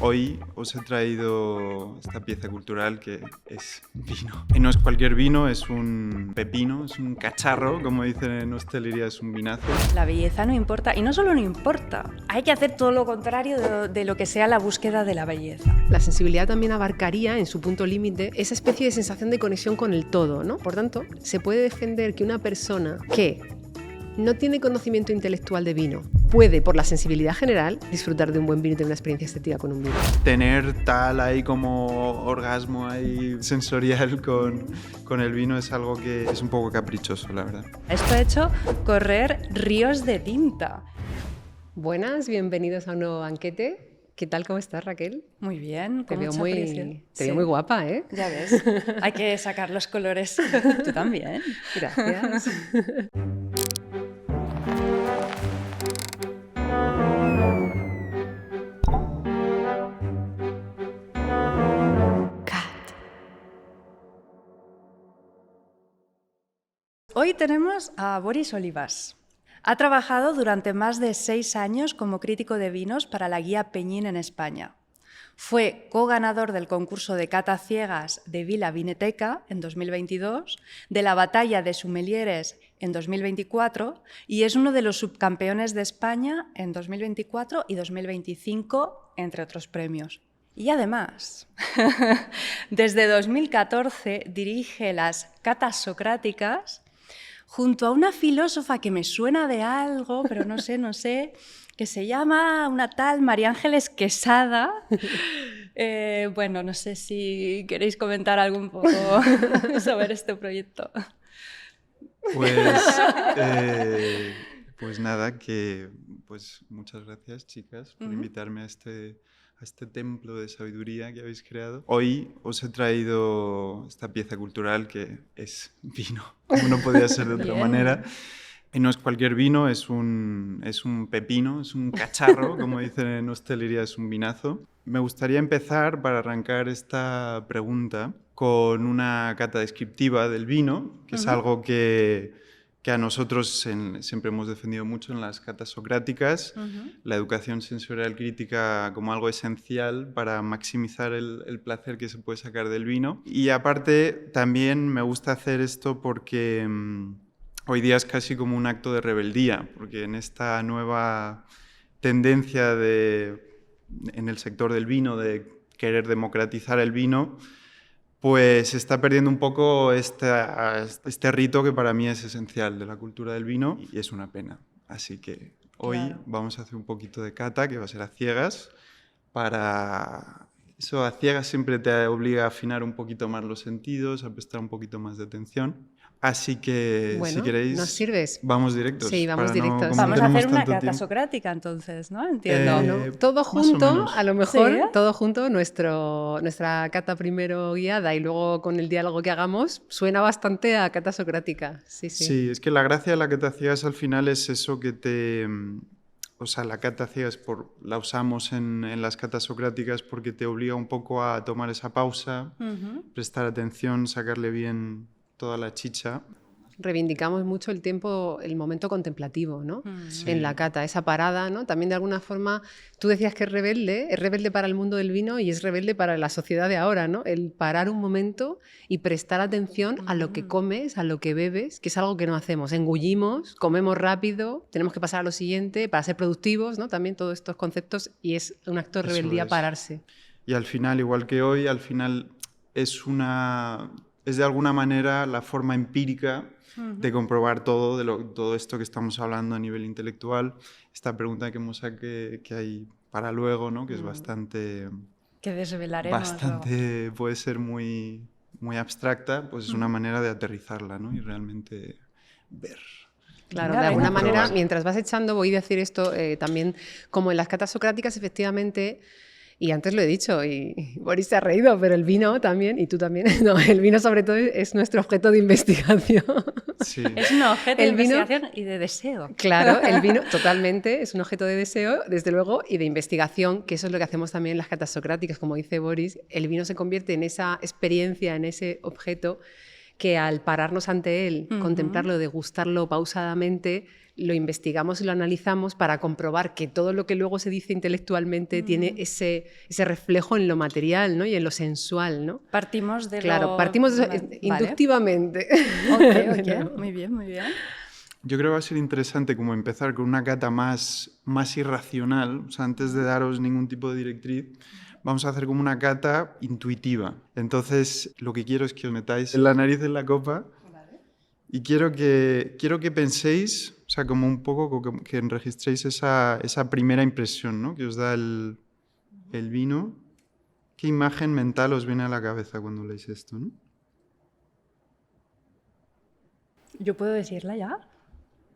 Hoy os he traído esta pieza cultural que es vino. Y no es cualquier vino, es un pepino, es un cacharro, como dicen en hostelería, es un vinazo. La belleza no importa, y no solo no importa, hay que hacer todo lo contrario de lo que sea la búsqueda de la belleza. La sensibilidad también abarcaría, en su punto límite, esa especie de sensación de conexión con el todo, ¿no? Por tanto, se puede defender que una persona que no tiene conocimiento intelectual de vino puede, por la sensibilidad general, disfrutar de un buen vino y tener una experiencia estética con un vino. Tener tal ahí como orgasmo ahí sensorial con el vino es algo que es un poco caprichoso, la verdad. Esto ha hecho correr ríos de tinta. Buenas, bienvenidos a un nuevo banquete. ¿Qué tal? ¿Cómo estás, Raquel? Muy bien, Te con veo mucha presión. te veo muy guapa, ¿eh? Ya ves, hay que sacar los colores. Tú también. Gracias. Hoy tenemos a Boris Olivas. Ha trabajado durante más de 6 años como crítico de vinos para la guía Peñín en España. Fue co-ganador del concurso de cata ciegas de Vila Vineteca en 2022, de la Batalla de Sommeliers en 2024 y es uno de los subcampeones de España en 2024 y 2025, entre otros premios. Y además, desde 2014 dirige las catas socráticas junto a una filósofa que me suena de algo, pero no sé, que se llama una tal María Ángeles Quesada. Bueno, no sé si queréis comentar algo un poco sobre este proyecto. Pues nada, pues muchas gracias, chicas, por invitarme a este templo de sabiduría que habéis creado. Hoy os he traído esta pieza cultural que es vino, como no podía ser de otra manera. Y no es cualquier vino, es un pepino, es un cacharro, como dicen en hostelería, es un vinazo. Me gustaría empezar, para arrancar esta pregunta, con una cata descriptiva del vino, que es algo que a nosotros siempre hemos defendido mucho en las catas socráticas, la educación sensorial crítica como algo esencial para maximizar el placer que se puede sacar del vino. Y aparte, también me gusta hacer esto porque hoy día es casi como un acto de rebeldía, porque en esta nueva tendencia en el sector del vino de querer democratizar el vino, pues se está perdiendo un poco este rito que para mí es esencial de la cultura del vino y es una pena. Así que hoy vamos a hacer un poquito de cata, que va a ser a ciegas. Eso a ciegas siempre te obliga a afinar un poquito más los sentidos, a prestar un poquito más de atención. Así que, bueno, si queréis, ¿nos sirves? Vamos directos. Sí, vamos directos. Vamos a hacer una cata socrática entonces, ¿no? Entiendo. Todo junto, a lo mejor, ¿Sí? todo junto, nuestra cata primero guiada y luego con el diálogo que hagamos, suena bastante a cata socrática. Sí. Sí, es que la gracia de la cata ciegas al final es eso que o sea, la cata ciegas la usamos en las catas socráticas porque te obliga un poco a tomar esa pausa, prestar atención, sacarle bien toda la chicha. Reivindicamos mucho el momento contemplativo, ¿no? Sí. En la cata, esa parada, ¿no? También de alguna forma, tú decías que es rebelde para el mundo del vino y es rebelde para la sociedad de ahora, ¿no? El parar un momento y prestar atención a lo que comes, a lo que bebes, que es algo que no hacemos. Engullimos, comemos rápido, tenemos que pasar a lo siguiente para ser productivos, ¿no? También todos estos conceptos y es un acto de rebeldía pararse. Y al final, igual que hoy, al final es de alguna manera la forma empírica de comprobar todo esto que estamos hablando a nivel intelectual. Esta pregunta que hay para luego, ¿no? Que es bastante... Que desvelaremos. Bastante, puede ser muy, muy abstracta, pues es una manera de aterrizarla, ¿no? Y realmente ver. Claro, de alguna manera, mientras vas echando, voy a decir esto también, como en las catas socráticas, efectivamente... Y antes lo he dicho, y Boris se ha reído, pero el vino también, y tú también, no, el vino sobre todo es nuestro objeto de investigación. Sí. Es un objeto de investigación y de deseo. Claro, el vino totalmente es un objeto de deseo, desde luego, y de investigación, que eso es lo que hacemos también en las catas socráticas, como dice Boris. El vino se convierte en esa experiencia, en ese objeto que al pararnos ante él, contemplarlo, degustarlo pausadamente, lo investigamos y lo analizamos para comprobar que todo lo que luego se dice intelectualmente tiene ese reflejo en lo material, ¿no? Y en lo sensual, ¿no? Partimos de Claro, partimos inductivamente. Ok, muy bien, muy bien. Yo creo que va a ser interesante como empezar con una cata más irracional, o sea, antes de daros ningún tipo de directriz, vamos a hacer como una cata intuitiva. Entonces, lo que quiero es que os metáis la nariz en la copa y quiero que penséis, o sea, como un poco que registréis esa primera impresión, ¿no? Que os da el vino. ¿Qué imagen mental os viene a la cabeza cuando leéis esto, ¿no? ¿Yo puedo decirla ya?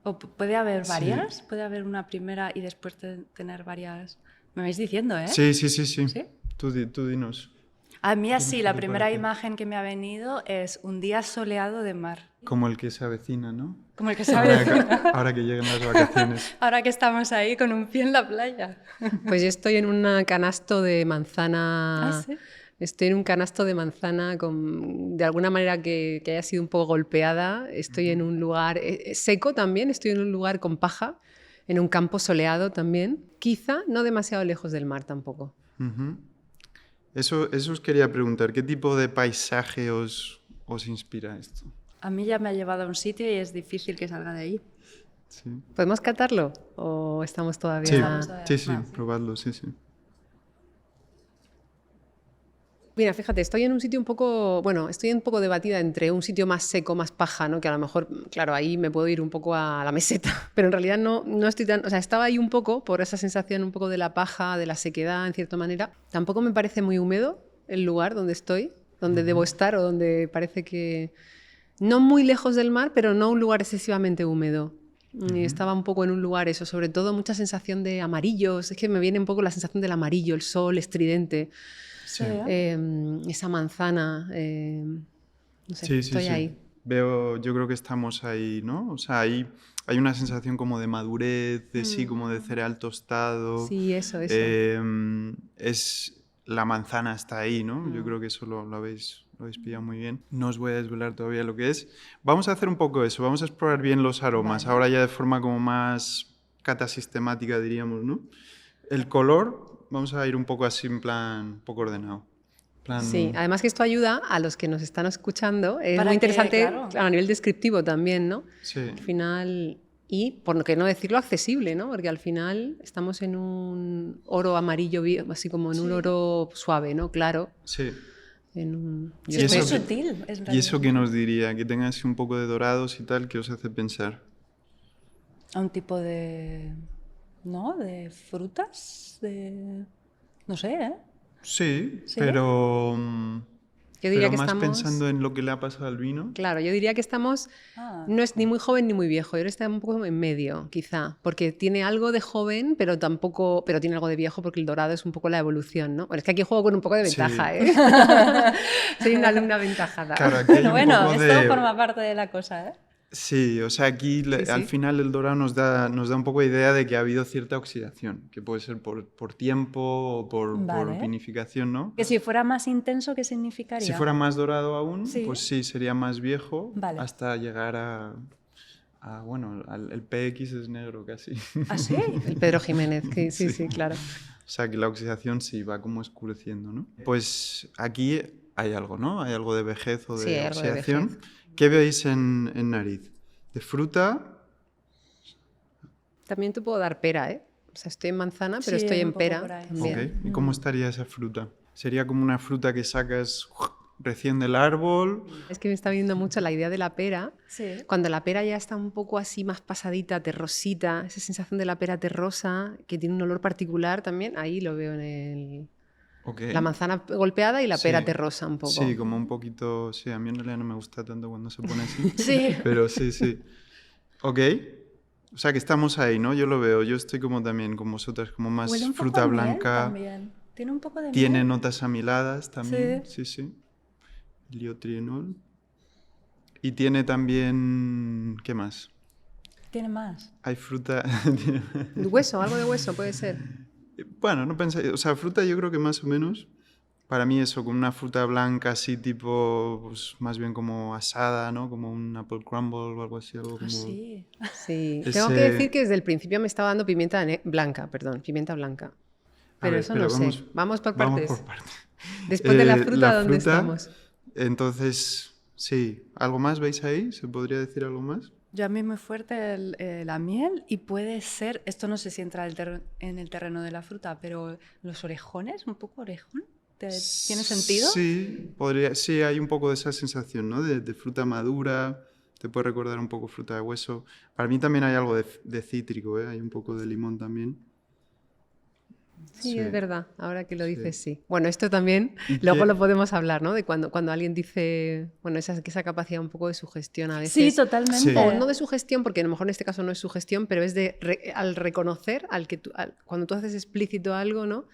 ¿O puede haber varias? Sí. ¿Puede haber una primera y después tener varias? Me vais diciendo, ¿eh? Sí. ¿Sí? Tú dinos. A mí así, ¿Qué la te primera parece? imagen que me ha venido es un día soleado de mar. Como el que se avecina, ¿no? Como el que sabe. Ahora que lleguen las vacaciones. Ahora que estamos ahí con un pie en la playa. Pues yo estoy en un canasto de manzana. Ah, ¿sí? Estoy en un canasto de manzana de alguna manera que haya sido un poco golpeada. Estoy en un lugar seco también, estoy en un lugar con paja, en un campo soleado también. Quizá no demasiado lejos del mar tampoco. Uh-huh. Eso os quería preguntar, ¿qué tipo de paisaje os inspira esto? A mí ya me ha llevado a un sitio y es difícil que salga de ahí. Sí, ¿Podemos catarlo o estamos todavía...? sí, probadlo, sí. Mira, fíjate, estoy en un sitio un poco, bueno, estoy un poco debatida entre un sitio más seco, más paja, ¿no? Que a lo mejor, claro, ahí me puedo ir un poco a la meseta, pero en realidad no estoy tan, o sea, estaba ahí un poco por esa sensación un poco de la paja, de la sequedad, en cierta manera. Tampoco me parece muy húmedo el lugar donde estoy, donde debo estar o donde parece que... No muy lejos del mar, pero no un lugar excesivamente húmedo. Estaba un poco en un lugar, eso, sobre todo mucha sensación de amarillos, es que me viene un poco la sensación del amarillo, el sol estridente. Sí. Esa manzana, no sé, estoy ahí. Yo creo que estamos ahí, ¿no? O sea, hay una sensación como de madurez, sí, como de cereal tostado. Sí, eso. La manzana está ahí, ¿no? Yo creo que eso lo habéis pillado muy bien. No os voy a desvelar todavía lo que es. Vamos a hacer un poco eso, vamos a explorar bien los aromas, ahora ya de forma como más catasistemática, diríamos, ¿no? El color, vamos a ir un poco así en plan, un poco ordenado. Sí, además que esto ayuda a los que nos están escuchando. Es Para muy interesante, claro, a nivel descriptivo también, ¿no? Sí. Al final, y por qué no decirlo accesible, ¿no? Porque al final estamos en un oro amarillo, así como en un oro suave, ¿no? Claro. Sí. Y es muy sutil. ¿Y eso qué nos diría? Que tenga así un poco de dorados y tal, ¿qué os hace pensar? A un tipo de... ¿no? De frutas, no sé, ¿eh? Sí, pero yo diría que más estamos... pensando en lo que le ha pasado al vino. Claro, yo diría que estamos... No es ni muy joven ni muy viejo, yo creo que está un poco en medio, quizá, porque tiene algo de joven, pero tiene algo de viejo porque el dorado es un poco la evolución, ¿no? Bueno, es que aquí juego con un poco de ventaja, Sí. ¿eh? Soy una alumna aventajada. Claro, aquí hay Bueno, un poco esto forma parte de la cosa, ¿eh? Sí, o sea, aquí al final el dorado nos da un poco idea de que ha habido cierta oxidación, que puede ser por tiempo o por vinificación, ¿no? Que si fuera más intenso, ¿qué significaría? Si fuera más dorado aún, pues sí, sería más viejo, hasta llegar bueno, el PX es negro casi. ¿Ah, sí? El Pedro Jiménez, sí, claro. O sea, que la oxidación sí va como escureciendo, ¿no? Pues aquí hay algo, ¿no? Hay algo de vejez o de oxidación. Algo de vejez. ¿Qué veis en nariz? ¿De fruta? También te puedo dar pera, ¿eh? O sea, estoy en manzana, pero estoy en pera también. Okay. ¿Y cómo estaría esa fruta? ¿Sería como una fruta que sacas recién del árbol? Es que me está viniendo mucho la idea de la pera. Sí. Cuando la pera ya está un poco así más pasadita, terrosita, esa sensación de la pera terrosa, que tiene un olor particular también, ahí lo veo en el... Okay. La manzana golpeada y la pera terrosa un poco. Sí, como un poquito... Sí, a mí en realidad no me gusta tanto cuando se pone así. Sí. Pero sí. Ok. O sea, que estamos ahí, ¿no? Yo lo veo. Yo estoy como también con vosotras, como más Huele un fruta poco blanca. También. Tiene un poco de Tiene miel. notas amiladas también. Sí. Liotrienol. Y tiene también... ¿Qué más? Tiene más. Hay fruta... Hueso, algo de hueso puede ser. Bueno, no pensé... O sea, fruta yo creo que más o menos... para mí eso, con una fruta blanca así tipo, pues más bien como asada, ¿no? Como un apple crumble o algo así. Algo como Sí. Sí, tengo que ese... decir que desde el principio me estaba dando pimienta blanca. A Pero ver, eso espera, no sé. Vamos por vamos por partes. partes. Después de la fruta, La ¿dónde fruta, estamos? entonces, sí. ¿Algo más veis ahí? ¿Se podría decir algo más? Yo a mí muy fuerte la miel y puede ser, esto no sé si entra en el terreno de la fruta, pero los orejones, un poco orejón, ¿tiene sentido? Sí, podría, sí, hay un poco de esa sensación, ¿no? De fruta madura, te puede recordar un poco fruta de hueso. Para mí también hay algo de cítrico, ¿eh? Hay un poco de limón también. Sí, es Sí, verdad. Ahora que lo sí. dices, sí. Bueno, esto también, ¿Y luego lo qué? podemos hablar, ¿no? De cuando alguien dice, bueno, esa capacidad un poco de sugestión a Sí, veces. Sí, O no totalmente. de sugestión, porque a lo mejor en este caso no es sugestión, pero es al reconocer, cuando tú haces explícito algo, ¿no?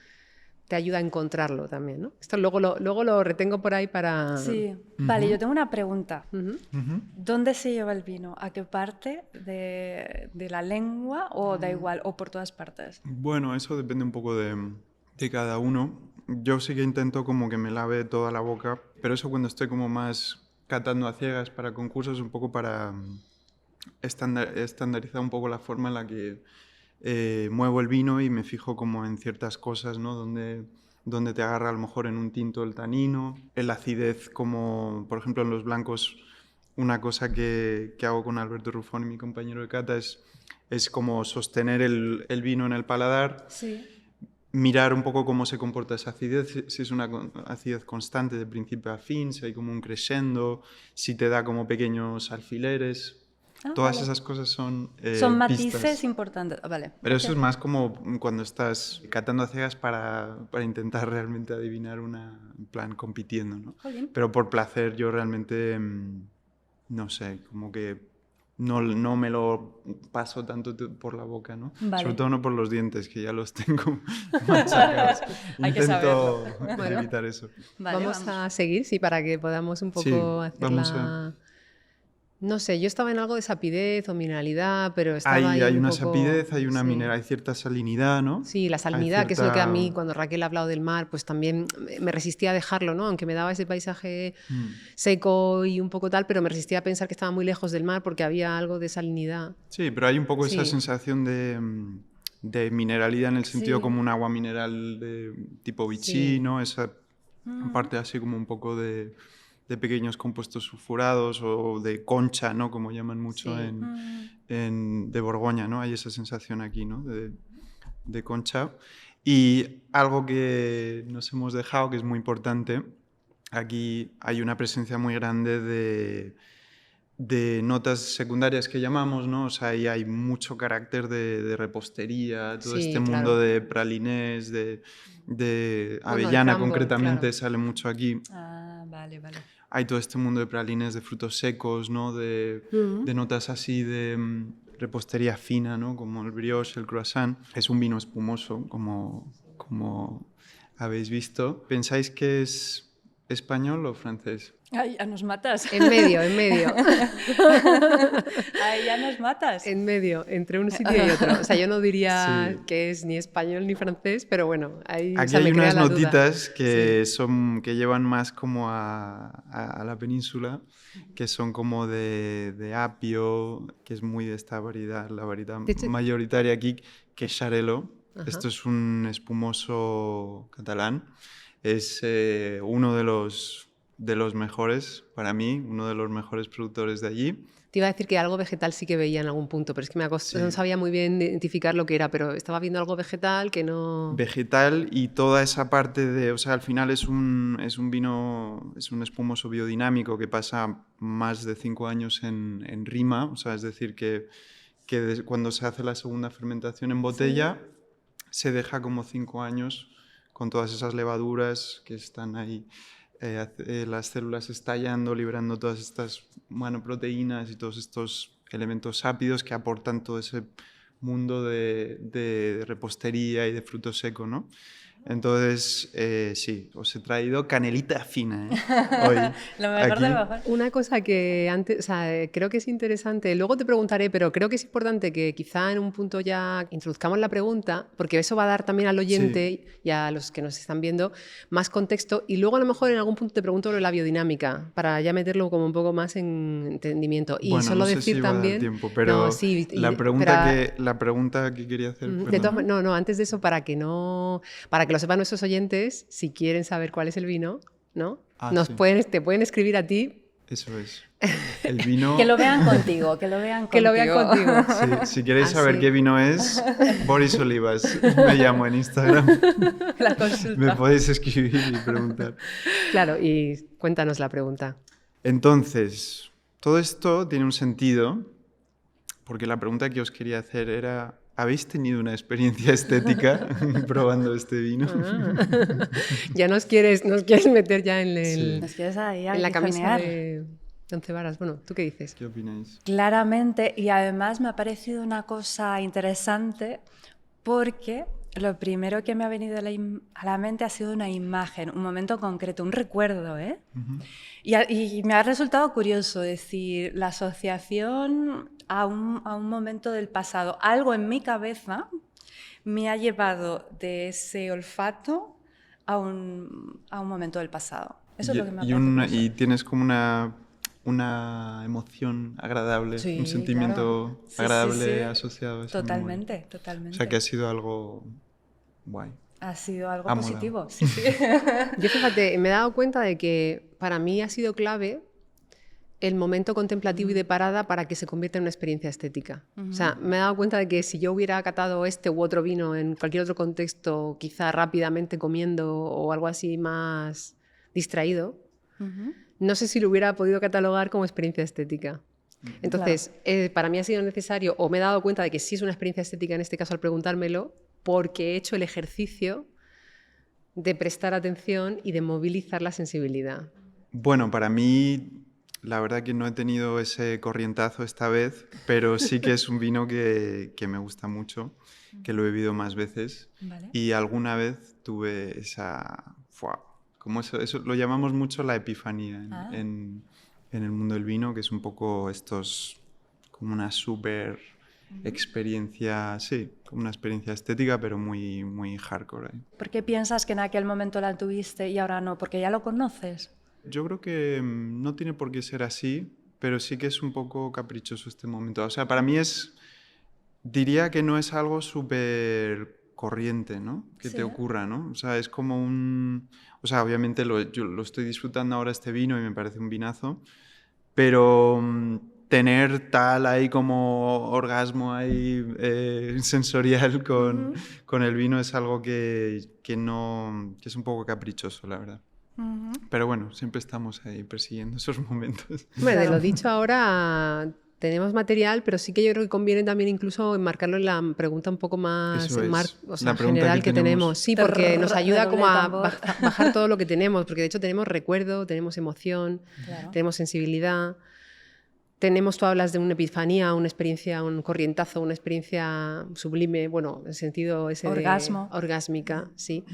Te ayuda a encontrarlo también, ¿no? Esto luego lo retengo por ahí para... Sí. Vale, Ujú, yo tengo una pregunta. Ujú. ujú. ¿Dónde se lleva el vino? ¿A qué parte de la lengua o da igual? ¿O por todas partes? Bueno, eso depende un poco de cada uno. Yo sí que intento como que me lave toda la boca, pero eso cuando estoy como más catando a ciegas para concursos, un poco para estandarizar un poco la forma en la que muevo el vino y me fijo como en ciertas cosas, ¿no? Donde te agarra a lo mejor en un tinto el tanino, en la acidez como, por ejemplo, en los blancos, una cosa que hago con Alberto Ruffoni, mi compañero de cata, es como sostener el vino en el paladar, Sí. mirar un poco cómo se comporta esa acidez, si es una acidez constante de principio a fin, si hay como un crescendo, si te da como pequeños alfileres. Ah, Todas vale. esas cosas son Son matices pistas. importantes. Ah, vale. Pero Ok. eso es más como cuando estás catando a ciegas para intentar realmente adivinar una, en plan, compitiendo, ¿no? Jolín. Pero por placer yo realmente, no sé, como que no me lo paso tanto por la boca, ¿no? Sobre Vale. todo no por los dientes, que ya los tengo machacados. Hay que saberlo. Intento Bueno, evitar eso. Vale, vamos vamos. a seguir, sí, para que podamos un poco Sí, hacer vamos a... la... No sé, yo estaba en algo de sapidez o mineralidad, pero estaba ahí Hay un una poco, sapidez, hay una sí. hay cierta salinidad, ¿no? Sí, la Hay salinidad, que es lo que a cierta... mí, cuando Raquel ha hablado del mar, pues también me resistía a dejarlo, ¿no? Aunque me daba ese paisaje seco y un poco tal, pero me resistía a pensar que estaba muy lejos del mar porque había algo de salinidad. Sí, pero hay un poco esa Sí, sensación de mineralidad en el sentido Sí. como un agua mineral de tipo Vichy, sí, ¿no? Esa parte así como un poco de pequeños compuestos sulfurados o de concha, ¿no? Como llaman mucho sí. de Borgoña, ¿no? Hay esa sensación aquí, ¿no? De concha. Y algo que nos hemos dejado, que es muy importante, aquí hay una presencia muy grande de notas secundarias que llamamos, ¿no? O sea, ahí hay mucho carácter de repostería, todo este Sí, mundo claro. de pralinés, de Bueno, el avellana crumble, concretamente claro. sale mucho aquí. Ah, vale, vale. Hay todo este mundo de pralines, de frutos secos, ¿no? De notas así de repostería fina, ¿no? Como el brioche, el croissant. Es un vino espumoso, como habéis visto. ¿Pensáis que es español o francés? Ay, ya nos matas. En medio, en medio. Ay, ya nos matas. En medio, entre un sitio y otro. O sea, yo no diría Sí. que es ni español ni francés, pero bueno, ahí, o Aquí sea, hay me crea unas la duda. notitas Sí, que llevan más como a la península, que son como de apio, que es muy de esta variedad, la variedad de hecho, mayoritaria aquí, que es Xarel·lo. ajá. Esto es un espumoso catalán. Es uno de los mejores para mí, uno de los mejores productores de allí. Te iba a decir que algo vegetal sí que veía en algún punto, pero es que no Sí. sabía muy bien identificar lo que era, pero estaba viendo algo vegetal que no... Vegetal y toda esa parte de, o sea, al final es un vino, es un espumoso biodinámico que pasa más de 5 años en rima, o sea, es decir, cuando se hace la segunda fermentación en Sí. botella, se deja como 5 años con todas esas levaduras que están ahí, las células estallando, liberando todas estas, bueno, proteínas y todos estos elementos ápidos que aportan todo ese mundo de repostería y de fruto seco, ¿no? Entonces, sí, os he traído canelita fina, hoy. Lo mejor aquí. de lo mejor. Una cosa que antes, o sea, creo que es interesante, luego te preguntaré, pero creo que es importante que quizá en un punto ya introduzcamos la pregunta, porque eso va a dar también al oyente y a los que nos están viendo más contexto, y luego a lo mejor en algún punto te pregunto sobre la biodinámica, para ya meterlo como un poco más en entendimiento. Y Bueno, solo no sé decir si va a dar también... tiempo, pero no, sí, la pregunta que quería hacer... de todas, no, antes de eso, para que lo sepan nuestros oyentes, si quieren saber cuál es el vino, ¿no? Sí. Te pueden escribir a ti. Eso es. El vino... Que lo vean contigo, que lo vean Que lo vean contigo. Sí, si queréis saber sí. qué vino es, Boris Olivas, me llamo en Instagram. La consulta. Me podéis escribir y preguntar. Claro, y cuéntanos la pregunta. Entonces, todo esto tiene un sentido, porque la pregunta que os quería hacer era, ¿habéis tenido una experiencia estética probando este vino? Ya nos quieres meter ya en, Sí. Nos quieres ahí en la camisa guijonear. de 11 varas. Bueno, ¿tú qué dices? ¿Qué opináis? Claramente, y además me ha parecido una cosa interesante porque lo primero que me ha venido a la mente ha sido una imagen, un momento concreto, un recuerdo, ¿eh? Y me ha resultado curioso decir la asociación a un momento del pasado. Algo en mi cabeza me ha llevado de ese olfato a un momento del pasado. Eso es lo que me ha parecido. Y tienes como una emoción agradable, Sí, un sentimiento claro. Sí, agradable sí. asociado a esa memoria. Totalmente, totalmente. O sea, que ha sido algo guay. Ha sido algo Ha molado. positivo. Sí, sí. Yo, fíjate, me he dado cuenta de que para mí ha sido clave el momento contemplativo y de parada para que se convierta en una experiencia estética. O sea, me he dado cuenta de que si yo hubiera catado este u otro vino en cualquier otro contexto, quizá rápidamente comiendo o algo así más distraído, no sé si lo hubiera podido catalogar como experiencia estética. Entonces, para mí ha sido necesario, o me he dado cuenta de que sí es una experiencia estética en este caso al preguntármelo, porque he hecho el ejercicio de prestar atención y de movilizar la sensibilidad. Bueno, para mí, la verdad que no he tenido ese corrientazo esta vez, pero sí que es un vino que me gusta mucho, que lo he bebido más veces. Vale. Y alguna vez tuve esa... Como eso lo llamamos mucho la epifanía en el mundo del vino, que es un poco como una súper experiencia, sí, como una experiencia estética, pero muy, muy hardcore. ¿Por qué piensas que en aquel momento la tuviste y ahora no? ¿Porque ya lo conoces? Yo creo que no tiene por qué ser así, pero sí que es un poco caprichoso este momento. O sea, para mí diría que no es algo súper corriente, ¿no? Que Sí. te ocurra, ¿no? O sea, es como o sea, obviamente yo lo estoy disfrutando ahora este vino y me parece un vinazo, pero tener tal ahí como orgasmo ahí sensorial con el vino es algo que es un poco caprichoso, la verdad. Pero bueno, siempre estamos ahí persiguiendo esos momentos. Bueno, de Claro. lo dicho ahora tenemos material, pero sí que yo creo que conviene también incluso enmarcarlo en la pregunta un poco más Eso es. o sea, La pregunta general que que tenemos. Sí, porque nos ayuda como a Redoble de tambor. bajar todo lo que tenemos, porque de hecho tenemos recuerdo, tenemos emoción, Claro. tenemos sensibilidad. Tú hablas de una epifanía, una experiencia, un corrientazo, una experiencia sublime, bueno, en el sentido ese Orgasmo. orgásmica, sí.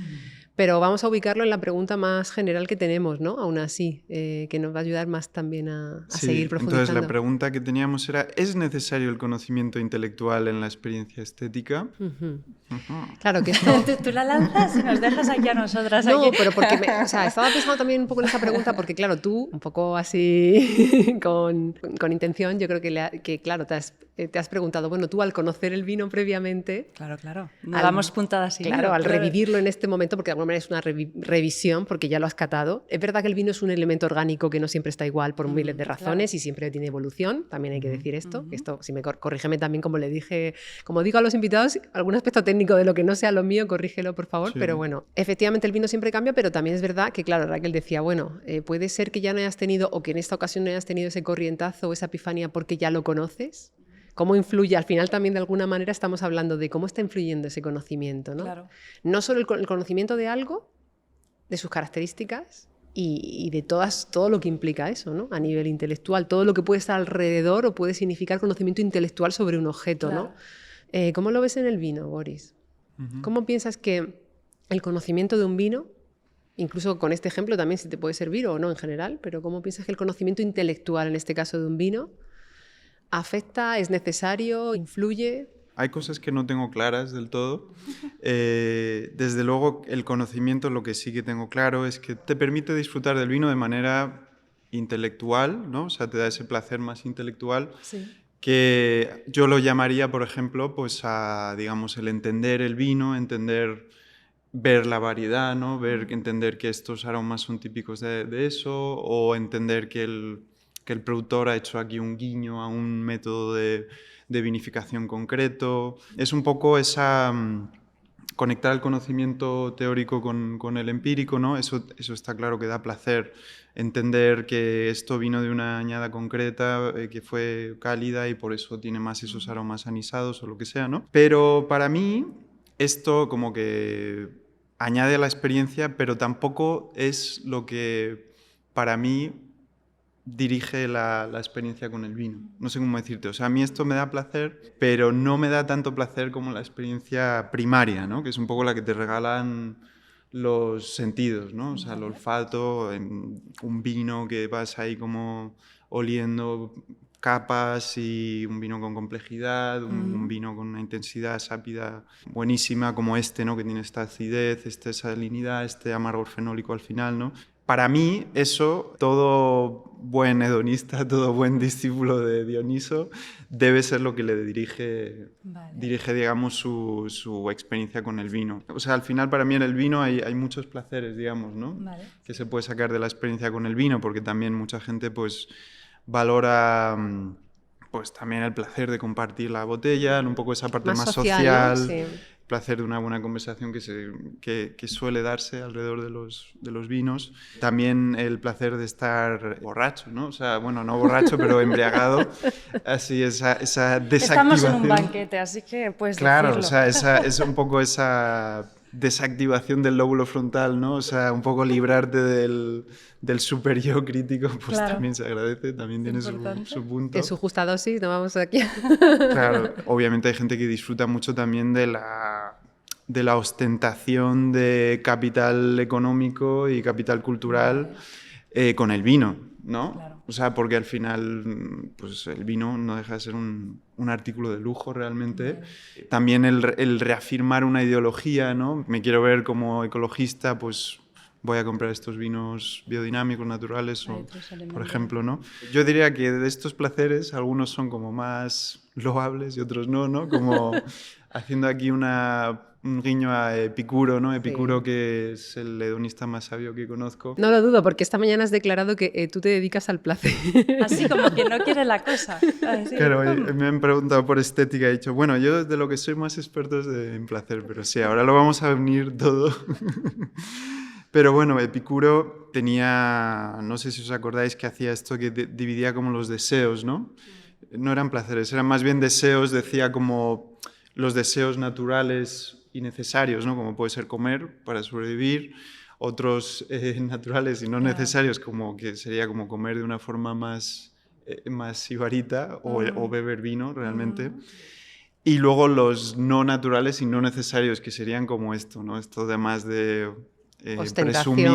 Pero vamos a ubicarlo en la pregunta más general que tenemos, ¿no? Aún así, que nos va a ayudar más también a Sí, seguir profundizando. entonces la pregunta que teníamos era, ¿es necesario el conocimiento intelectual en la experiencia estética? Ujú. Ujú. Claro que esto... Tú la lanzas y nos dejas aquí a nosotras. No, aquí. pero porque o sea, estaba pensando también un poco en esa pregunta porque, claro, tú, un poco así con intención, yo creo que claro, te has preguntado, bueno, tú al conocer el vino previamente... Claro, claro. No damos puntadas sin Claro, hilo, al revivirlo en este momento, porque de alguna manera es una revisión, porque ya lo has catado. Es verdad que el vino es un elemento orgánico que no siempre está igual por miles de razones y siempre tiene evolución, también hay que decir esto. Esto, si me corrígeme también, como digo a los invitados, algún aspecto técnico de lo que no sea lo mío, corrígelo, por favor. Sí. Pero bueno, efectivamente el vino siempre cambia, pero también es verdad que, claro, Raquel decía, bueno, puede ser que ya no hayas tenido, o que en esta ocasión no hayas tenido ese corrientazo o esa epifanía porque ya lo conoces. ¿Cómo influye? Al final también de alguna manera estamos hablando de cómo está influyendo ese conocimiento, ¿no? Claro. No solo el conocimiento de algo, de sus características y de todo lo que implica eso, ¿no? A nivel intelectual, todo lo que puede estar alrededor o puede significar conocimiento intelectual sobre un objeto, Claro. ¿no? ¿Cómo lo ves en el vino, Boris? ¿Cómo piensas que el conocimiento de un vino, incluso con este ejemplo también si te puede servir o no en general, pero cómo piensas que el conocimiento intelectual, en este caso de un vino, afecta, es necesario, influye? Hay cosas que no tengo claras del todo. Desde luego, el conocimiento, lo que sí que tengo claro es que te permite disfrutar del vino de manera intelectual, ¿no? O sea, te da ese placer más intelectual, Sí. que yo lo llamaría, por ejemplo, pues a, digamos, el entender el vino, ver la variedad, ¿no? Entender que estos aromas son típicos de eso, o entender que el productor ha hecho aquí un guiño a un método de vinificación concreto. Es un poco conectar el conocimiento teórico con el empírico, ¿no? Eso está claro que da placer. Entender que esto vino de una añada concreta, que fue cálida y por eso tiene más esos aromas anisados o lo que sea, ¿no? Pero para mí esto como que añade a la experiencia, pero tampoco es lo que para mí dirige la experiencia con el vino. No sé cómo decirte. O sea, a mí esto me da placer, pero no me da tanto placer como la experiencia primaria, ¿no? Que es un poco la que te regalan los sentidos, ¿no? O sea, el olfato, un vino que vas ahí como oliendo capas y un vino con complejidad, un vino con una intensidad sápida buenísima como este, ¿no? Que tiene esta acidez, esta salinidad, este amargor fenólico al final, ¿no? Para mí eso, todo buen hedonista, todo buen discípulo de Dioniso, debe ser lo que le dirige, digamos, su experiencia con el vino. O sea, al final para mí en el vino hay muchos placeres, digamos, ¿no? Que se puede sacar de la experiencia con el vino, porque también mucha gente pues valora pues también el placer de compartir la botella, un poco esa parte más social, ¿no? Sí. Placer de una buena conversación que suele darse alrededor de los vinos. También el placer de estar borracho, ¿no? O sea, bueno, no borracho, pero embriagado. Así, esa desactivación. Estamos en un banquete, así que puedes claro, decirlo. O sea, es un poco esa desactivación del lóbulo frontal, ¿no? O sea, un poco librarte del super yo crítico, pues claro. También se agradece, también tiene su punto. En su justa dosis, no vamos aquí. Claro, obviamente hay gente que disfruta mucho también de la ostentación de capital económico y capital cultural con el vino, ¿no? Claro. O sea, porque al final pues el vino no deja de ser un artículo de lujo realmente. También el reafirmar una ideología, ¿no? Me quiero ver como ecologista, pues voy a comprar estos vinos biodinámicos, naturales, por ejemplo, ¿no? Yo diría que de estos placeres, algunos son como más loables y otros no, ¿no? Como haciendo aquí un guiño a Epicuro, ¿no? Epicuro, sí. Que es el hedonista más sabio que conozco. No lo dudo, porque esta mañana has declarado que tú te dedicas al placer. Así como quien no quiere la cosa. Así, claro, me han preguntado por estética y he dicho, bueno, yo de lo que soy más experto es en placer, pero sí, ahora lo vamos a unir todo. Pero bueno, Epicuro tenía, no sé si os acordáis que hacía esto que dividía como los deseos, ¿no? No eran placeres, eran más bien deseos, decía como los deseos naturales y necesarios, ¿no? Como puede ser comer para sobrevivir, otros naturales y no necesarios, como que sería como comer de una forma más sibarita o beber vino realmente. Y luego los no naturales y no necesarios, que serían como esto, ¿no? Esto de más de presumir,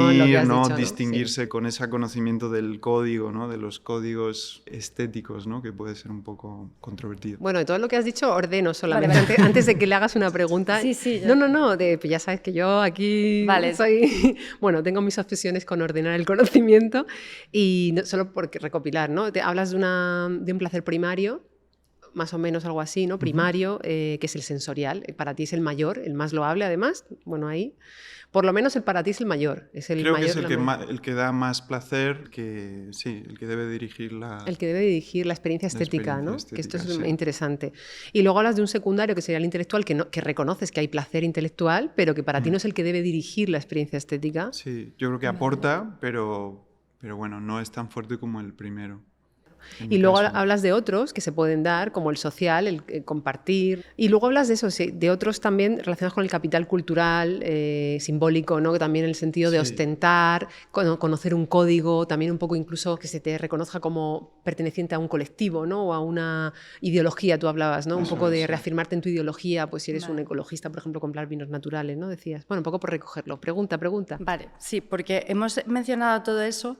¿no? Dicho, distinguirse sí. Con ese conocimiento del código, ¿no? De los códigos estéticos, ¿no? Que puede ser un poco controvertido. Bueno, de todo lo que has dicho ordeno solamente, vale. Antes de que le hagas una pregunta. Sí, no, ya sabes que yo aquí soy... Bueno, tengo mis obsesiones con ordenar el conocimiento y no, solo porque recopilar, ¿no? Te hablas de un placer primario, más o menos algo así, ¿no? Primario, que es el sensorial. Para ti es el mayor, el más loable además. Bueno, ahí... Por lo menos para ti es el mayor. Creo que es el que da más placer, el que debe dirigir la... El que debe dirigir la experiencia estética, ¿no? Que esto es interesante. Y luego hablas de un secundario que sería el intelectual, que reconoces que hay placer intelectual, pero que para ti no es el que debe dirigir la experiencia estética. Sí, yo creo que aporta, pero bueno, no es tan fuerte como el primero. Y luego hablas de otros que se pueden dar, como el social, el compartir. Y luego hablas de eso, sí, de otros también relacionados con el capital cultural, simbólico, ¿no? Que también en el sentido de ostentar, conocer un código, también un poco incluso que se te reconozca como perteneciente a un colectivo, ¿no? O a una ideología, tú hablabas, ¿no? Un poco de reafirmarte en tu ideología, pues si eres un ecologista, por ejemplo, comprar vinos naturales, ¿no? Decías. Bueno, un poco por recogerlo. Pregunta. Vale, sí, porque hemos mencionado todo eso,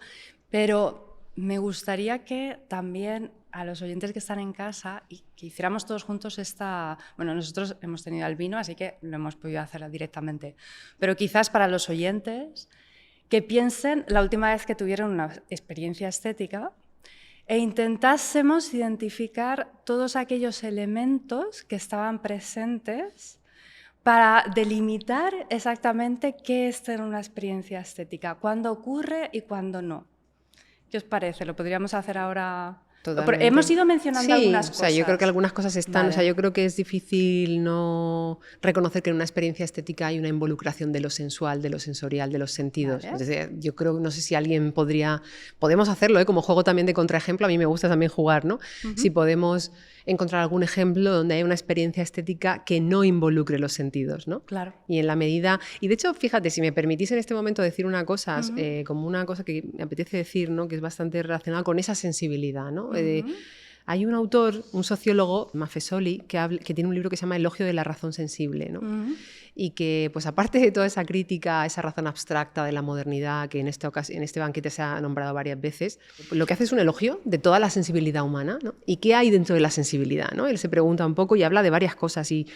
pero me gustaría que también a los oyentes que están en casa y que hiciéramos todos juntos Bueno, nosotros hemos tenido el vino, así que lo hemos podido hacer directamente, pero quizás para los oyentes que piensen la última vez que tuvieron una experiencia estética e intentásemos identificar todos aquellos elementos que estaban presentes para delimitar exactamente qué es tener una experiencia estética, cuándo ocurre y cuándo no. ¿Qué os parece? ¿Lo podríamos hacer ahora? Totalmente. Hemos ido mencionando algunas cosas. O sea, yo creo que algunas cosas están, Vale. O sea, yo creo que es difícil no reconocer que en una experiencia estética hay una involucración de lo sensual, de lo sensorial, de los sentidos. Vale. Es decir, yo creo, no sé si alguien podemos hacerlo, como juego también de contraejemplo, a mí me gusta también jugar, ¿no? Si podemos encontrar algún ejemplo donde hay una experiencia estética que no involucre los sentidos, ¿no? Claro. Y en la medida... Y de hecho, fíjate, si me permitís en este momento decir una cosa, como una cosa que me apetece decir, ¿no? Que es bastante relacionada con esa sensibilidad, ¿no? Hay un autor, un sociólogo, Maffesoli, que tiene un libro que se llama Elogio de la razón sensible, ¿no? Y que, pues aparte de toda esa crítica a esa razón abstracta de la modernidad, que en este banquete se ha nombrado varias veces, lo que hace es un elogio de toda la sensibilidad humana, ¿no? ¿Y qué hay dentro de la sensibilidad, ¿no? Él se pregunta un poco y habla de varias cosas. Y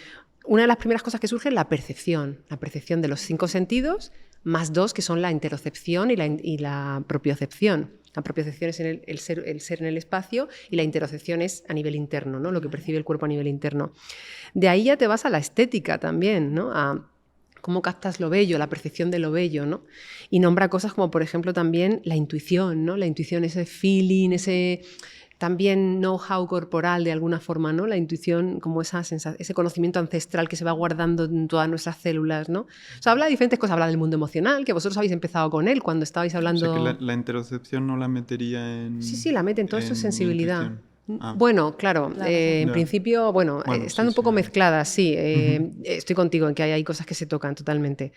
una de las primeras cosas que surge es la percepción de los 5 sentidos, más 2 que son la interocepción y la propiocepción. La propiocepción es el ser en el espacio y la interocepción es a nivel interno, ¿no? Lo que percibe el cuerpo a nivel interno. De ahí ya te vas a la estética también, ¿no? A cómo captas lo bello, la percepción de lo bello, ¿no? Y nombra cosas como, por ejemplo, también la intuición, ¿no? La intuición, ese feeling, ese también know-how corporal de alguna forma, ¿no? La intuición como ese conocimiento ancestral que se va guardando en todas nuestras células, ¿no? O sea, habla de diferentes cosas, habla del mundo emocional, que vosotros habéis empezado con él cuando estabais hablando... O sea, que la interocepción no la metería en... Sí, la mete en todo eso, es sensibilidad. Ah. Bueno, claro, en principio, están un poco mezcladas, sí. Estoy contigo en que hay cosas que se tocan totalmente.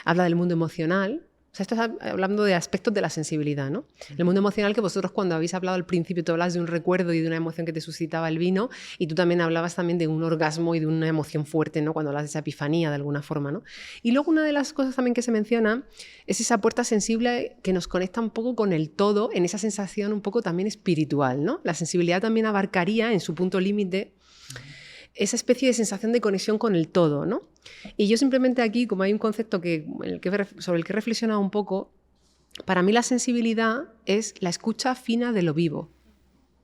Habla del mundo emocional. O sea, esto está hablando de aspectos de la sensibilidad, ¿no? El mundo emocional que vosotros cuando habéis hablado al principio, tú hablas de un recuerdo y de una emoción que te suscitaba el vino y tú también hablabas también de un orgasmo y de una emoción fuerte, ¿no? Cuando hablas de esa epifanía de alguna forma, ¿no? Y luego una de las cosas también que se menciona es esa puerta sensible que nos conecta un poco con el todo en esa sensación un poco también espiritual, ¿no? La sensibilidad también abarcaría en su punto límite esa especie de sensación de conexión con el todo, ¿no? Y yo simplemente aquí, como hay un concepto sobre el que he reflexionado un poco, para mí la sensibilidad es la escucha fina de lo vivo.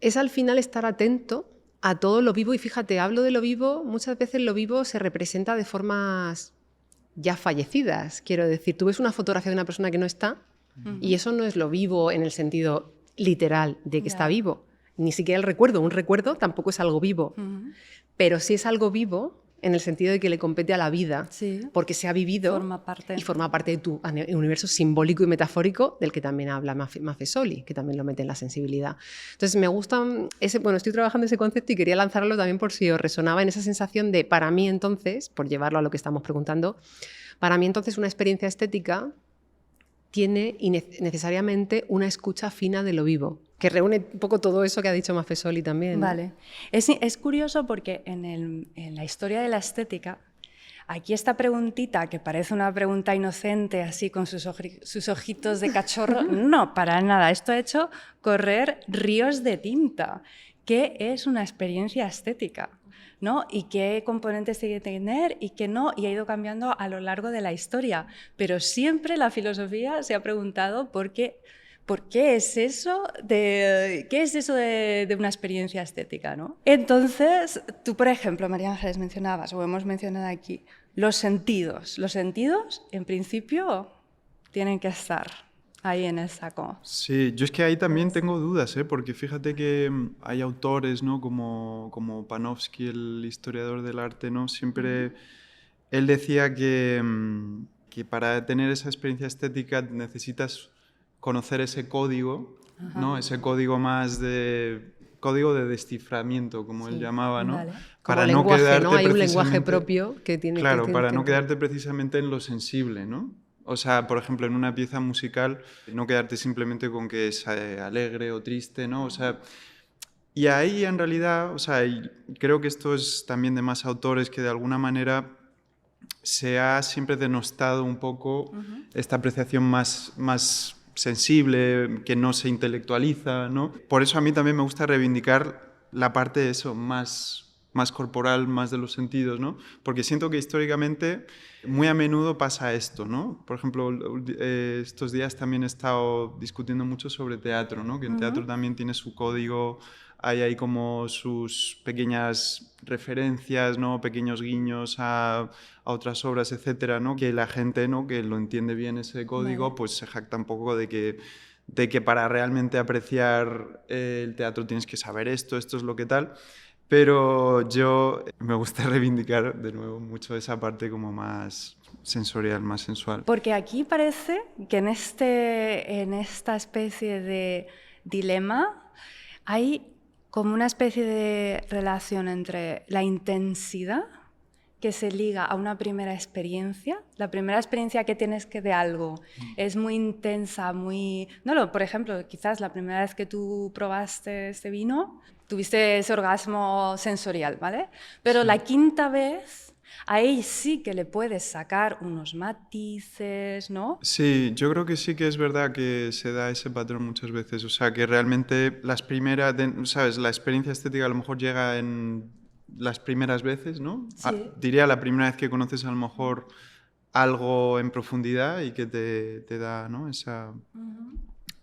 Es al final estar atento a todo lo vivo y fíjate, hablo de lo vivo, muchas veces lo vivo se representa de formas ya fallecidas. Quiero decir, tú ves una fotografía de una persona que no está y eso no es lo vivo en el sentido literal de que está vivo. Ni siquiera el recuerdo. Un recuerdo tampoco es algo vivo. Pero sí es algo vivo en el sentido de que le compete a la vida, porque se ha vivido y forma parte de tu universo simbólico y metafórico del que también habla Maffesoli, que también lo mete en la sensibilidad. Entonces me gusta estoy trabajando ese concepto y quería lanzarlo también por si os resonaba en esa sensación de, para mí entonces, por llevarlo a lo que estamos preguntando, para mí entonces una experiencia estética tiene necesariamente una escucha fina de lo vivo, que reúne un poco todo eso que ha dicho Maffesoli también, ¿no? Vale. Es curioso porque en la historia de la estética, aquí esta preguntita, que parece una pregunta inocente, así con sus ojitos de cachorro, no, para nada. Esto ha hecho correr ríos de tinta. ¿Qué es una experiencia estética? ¿No? Y qué componentes tiene que tener y qué no, y ha ido cambiando a lo largo de la historia. Pero siempre la filosofía se ha preguntado por qué es eso de una experiencia estética, ¿no? Entonces, tú, por ejemplo, María Ángeles, mencionabas, o hemos mencionado aquí, los sentidos. Los sentidos, en principio, tienen que estar ahí en el saco. Sí, yo es que ahí también tengo dudas, porque fíjate que hay autores, ¿no? como Panofsky, el historiador del arte, ¿no? Siempre él decía que para tener esa experiencia estética necesitas conocer ese código ¿no? Ese código más de... código de desciframiento, como él llamaba, ¿no? Vale. Para Como no lenguaje, quedarte ¿no? Hay un lenguaje precisamente... propio que tiene Claro, que para no intentar- quedarte precisamente en lo sensible, ¿no? O sea, por ejemplo, en una pieza musical, no quedarte simplemente con que es alegre o triste, ¿no? O sea, y ahí en realidad, o sea, y creo que esto es también de más autores que de alguna manera se ha siempre denostado un poco esta apreciación más sensible, que no se intelectualiza, ¿no? Por eso a mí también me gusta reivindicar la parte de eso, más corporal, más de los sentidos, ¿no? Porque siento que históricamente muy a menudo pasa esto, ¿no? Por ejemplo, estos días también he estado discutiendo mucho sobre teatro, ¿no? Que en teatro también tiene su código, hay ahí como sus pequeñas referencias, ¿no? Pequeños guiños a otras obras, etcétera, ¿no? Que la gente, ¿no? Que lo entiende bien ese código, pues se jacta un poco de que para realmente apreciar el teatro tienes que saber esto es lo que tal. Pero yo me gusta reivindicar de nuevo mucho esa parte como más sensorial, más sensual. Porque aquí parece que en esta especie de dilema hay como una especie de relación entre la intensidad que se liga a una primera experiencia. La primera experiencia que tienes que de algo es muy intensa, muy... No, por ejemplo, quizás la primera vez que tú probaste este vino, tuviste ese orgasmo sensorial, ¿vale? Pero la quinta vez, ahí sí que le puedes sacar unos matices, ¿no? Sí, yo creo que sí que es verdad que se da ese patrón muchas veces. O sea, que realmente las primeras, ¿sabes? La experiencia estética a lo mejor llega en las primeras veces, ¿no? Sí. Diría la primera vez que conoces a lo mejor algo en profundidad y que te da, ¿no? Esa...